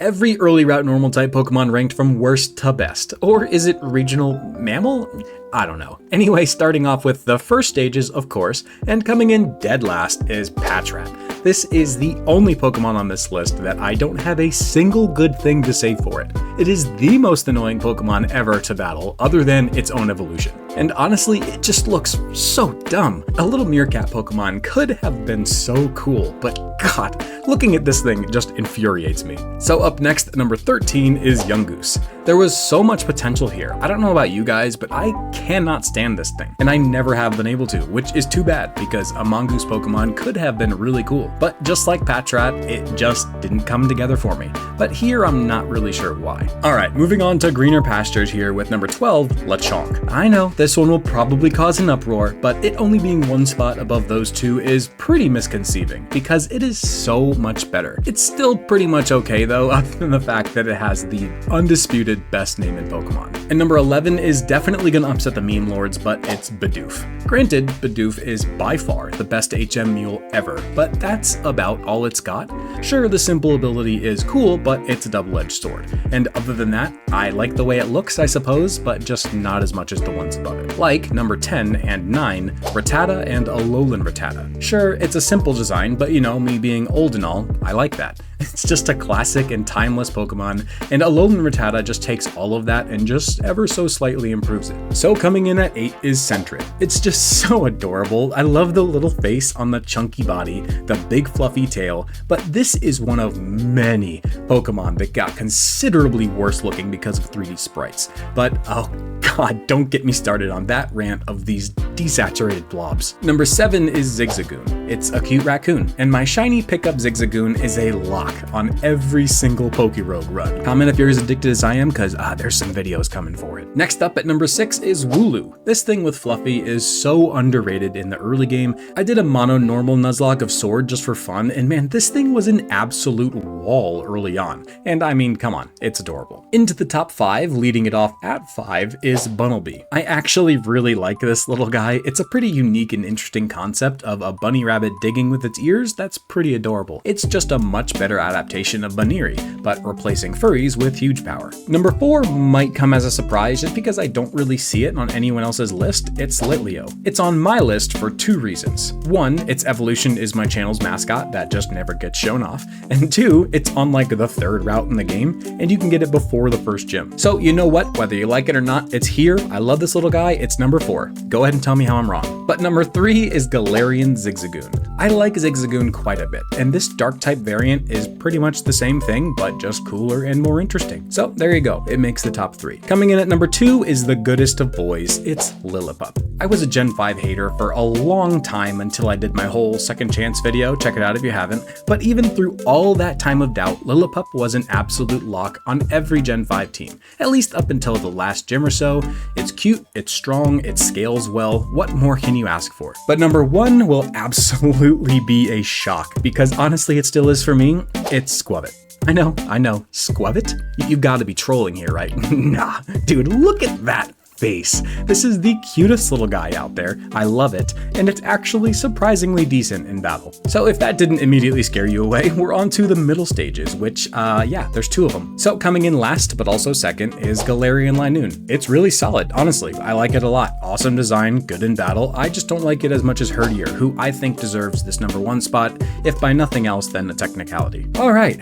Every early route normal type Pokemon ranked from worst to best. Or is it regional mammal? I don't know. Anyway, starting off with the first stages, of course, and coming in dead last is Patrat. This is the only Pokemon on this list that I don't have a single good thing to say for it. It is the most annoying Pokemon ever to battle, other than its own evolution. And honestly, it just looks so dumb. A little meerkat Pokemon could have been so cool, but God, looking at this thing just infuriates me. So up next, number 13 is Yungoos. There was so much potential here. I don't know about you guys, but I cannot stand this thing, and I never have been able to, which is too bad because a mongoose Pokemon could have been really cool. But just like Patrat, it just didn't come together for me. But here I'm not really sure why. Alright, moving on to greener pastures here with number 12, Lechonk. I know this one will probably cause an uproar, but it only being one spot above those two is pretty misconceiving because it is so much better. It's still pretty much okay though, other than the fact that it has the undisputed best name in Pokemon. And number 11 is definitely gonna upset the meme lords, but it's Bidoof. Granted, Bidoof is by far the best HM mule ever, but that's about all it's got. Sure, the simple ability is cool, but it's a double-edged sword. And other than that, I like the way it looks, I suppose, but just not as much as the ones above it. Like number 10 and 9, Rattata and Alolan Rattata. Sure, it's a simple design, but you know, me being old and all, I like that. It's just a classic and timeless Pokemon, and Alolan Rattata just takes all of that and just ever so slightly improves it. So coming in at 8 is Sentret. It's just so adorable. I love the little face on the chunky body, the big fluffy tail, but this is one of many Pokemon that got considerably worse looking because of 3D sprites. But oh god, don't get me started on that rant of these desaturated blobs. Number 7 is Zigzagoon. It's a cute raccoon, and my shiny pickup Zigzagoon is a lock on every single Pokerogue run. Comment if you're as addicted as I am, cause there's some videos coming for it. Next up at number 6 is Wooloo. This thing with Fluffy is so underrated in the early game. I did a mono normal Nuzlocke of Sword just for fun, and man, this thing was an absolute wall early on. And I mean, come on, it's adorable. Into the top 5, leading it off at 5, is Bunnelby. I actually really like this little guy. It's a pretty unique and interesting concept of a bunny rabbit digging with its ears. That's pretty adorable. It's just a much better adaptation of Baniri, but replacing furries with huge power. Number 4 might come as a surprise just because I don't really see it on anyone else's list. It's Litleo. It's on my list for 2 reasons. 1, its evolution is my channel's mascot that just never gets shown off, and 2, it's on like the 3rd route in the game, and you can get it before the first gym. So you know what, whether you like it or not, it's here. I love this little guy. It's number 4. Go ahead and tell me how I'm wrong. But number 3 is Galarian Zigzagoon. I like Zigzagoon quite a bit, and this dark type variant is pretty much the same thing, but just cooler and more interesting. So there you go, it makes the top 3. Coming in at number 2 is the goodest of boys, it's Lillipup. I was a Gen 5 hater for a long time until I did my whole second chance video, check it out if you haven't, but even through all that time of doubt, Lillipup was an absolute lock on every Gen 5 team, at least up until the last gym or so. It's cute, it's strong, it scales well, what more can you ask for? But number 1 will absolutely be a shock, because honestly it still is for me, it's Squavit. I know, Squavit? You've got to be trolling here, right? Nah, dude, look at that face. This is the cutest little guy out there. I love it, and it's actually surprisingly decent in battle. So if that didn't immediately scare you away, we're on to the middle stages, which, yeah, there's 2 of them. So coming in last, but also second, is Galarian Linoon. It's really solid, honestly. I like it a lot. Awesome design, good in battle. I just don't like it as much as Herdier, who I think deserves this number 1 spot, if by nothing else than a technicality. All right,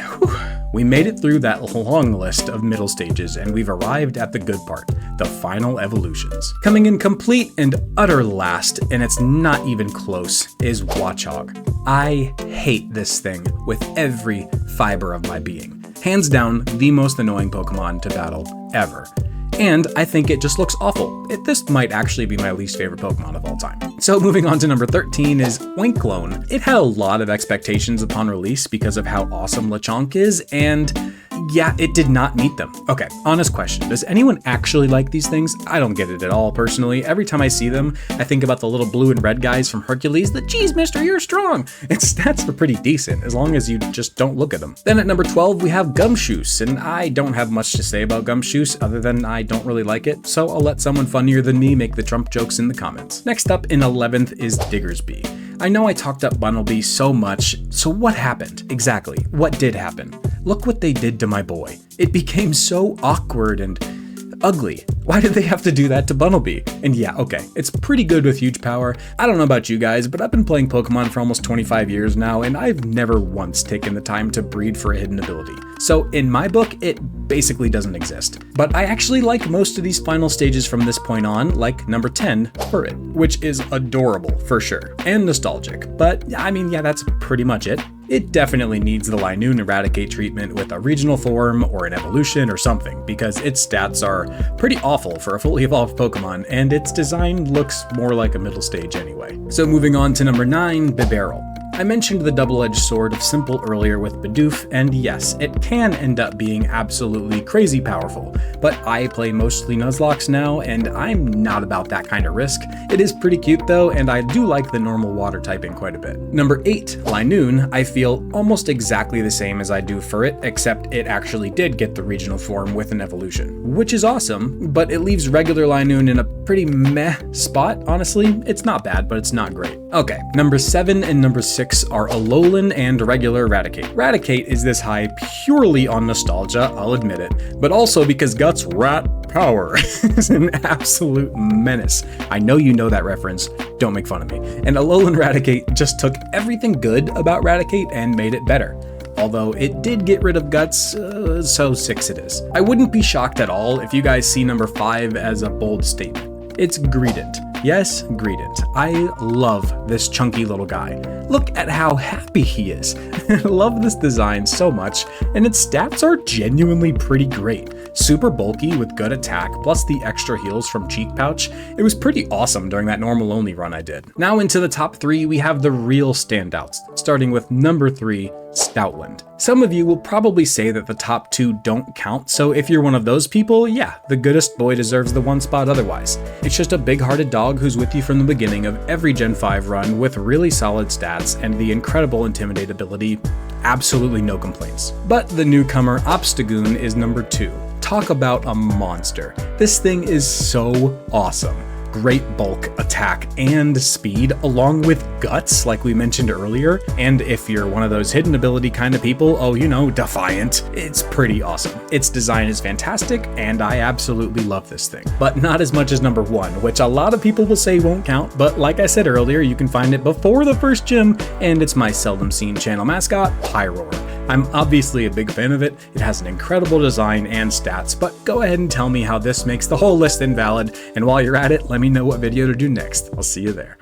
we made it through that long list of middle stages, and we've arrived at the good part, the final evolutions. Coming in complete and utter last, and it's not even close, is Watchog. I hate this thing with every fiber of my being. Hands down, the most annoying Pokemon to battle ever. And I think it just looks awful. This might actually be my least favorite Pokemon of all time. So moving on to number 13 is Winklone. It had a lot of expectations upon release because of how awesome Lechonk is, and yeah, it did not meet them. Okay, honest question. Does anyone actually like these things? I don't get it at all, personally. Every time I see them, I think about the little blue and red guys from Hercules. The geez, mister, you're strong. Its stats are pretty decent, as long as you just don't look at them. Then at number 12, we have Gumshoos, and I don't have much to say about Gumshoos, other than I don't really like it, so I'll let someone funnier than me make the Trump jokes in the comments. Next up in 11th is Diggersby. I know I talked up Bunnelby so much, so what happened? Exactly, what did happen? Look what they did to my boy. It became so awkward and ugly. Why did they have to do that to Bunnelby? And yeah, okay, it's pretty good with huge power. I don't know about you guys, but I've been playing Pokemon for almost 25 years now, and I've never once taken the time to breed for a hidden ability. So in my book, it basically doesn't exist. But I actually like most of these final stages from this point on, like number 10, Furret, which is adorable for sure, and nostalgic. But I mean, yeah, that's pretty much it. It definitely needs the Linoon Eradicate treatment with a regional form or an evolution or something, because its stats are pretty awful for a fully evolved Pokemon, and its design looks more like a middle stage anyway. So moving on to number 9, Bibarel. I mentioned the double-edged sword of Simple earlier with Bidoof, and yes, it can end up being absolutely crazy powerful, but I play mostly Nuzlocke now, and I'm not about that kind of risk. It is pretty cute though, and I do like the normal water typing quite a bit. Number 8, Linoon, I feel almost exactly the same as I do Furret, except it actually did get the regional form with an evolution, which is awesome, but it leaves regular Linoon in a pretty meh spot, honestly. It's not bad, but it's not great. Okay, number 7 and number 6 are Alolan and regular Raticate. Raticate is this high purely on nostalgia, I'll admit it, but also because Guts' rat power is an absolute menace. I know you know that reference, don't make fun of me. And Alolan Raticate just took everything good about Raticate and made it better. Although it did get rid of Guts, so 6 it is. I wouldn't be shocked at all if you guys see number 5 as a bold statement. It's Greedent. Yes, Greedent. I love this chunky little guy. Look at how happy he is. I love this design so much, and its stats are genuinely pretty great. Super bulky with good attack, plus the extra heals from Cheek Pouch. It was pretty awesome during that normal only run I did. Now into the top 3, we have the real standouts, starting with number 3, Stoutland. Some of you will probably say that the top 2 don't count, so if you're one of those people, yeah, the goodest boy deserves the 1 spot otherwise. It's just a big-hearted dog who's with you from the beginning of every Gen 5 run with really solid stats and the incredible Intimidate ability. Absolutely no complaints. But the newcomer Obstagoon is number 2. Talk about a monster. This thing is so awesome. Great bulk, attack, and speed, along with guts, like we mentioned earlier. And if you're one of those hidden ability kind of people, oh, you know, Defiant, it's pretty awesome. Its design is fantastic, and I absolutely love this thing. But not as much as number 1, which a lot of people will say won't count, but like I said earlier, you can find it before the first gym, and it's my seldom seen channel mascot, Pyroar. I'm obviously a big fan of it, it has an incredible design and stats, but go ahead and tell me how this makes the whole list invalid, and while you're at it, let me know what video to do next. I'll see you there.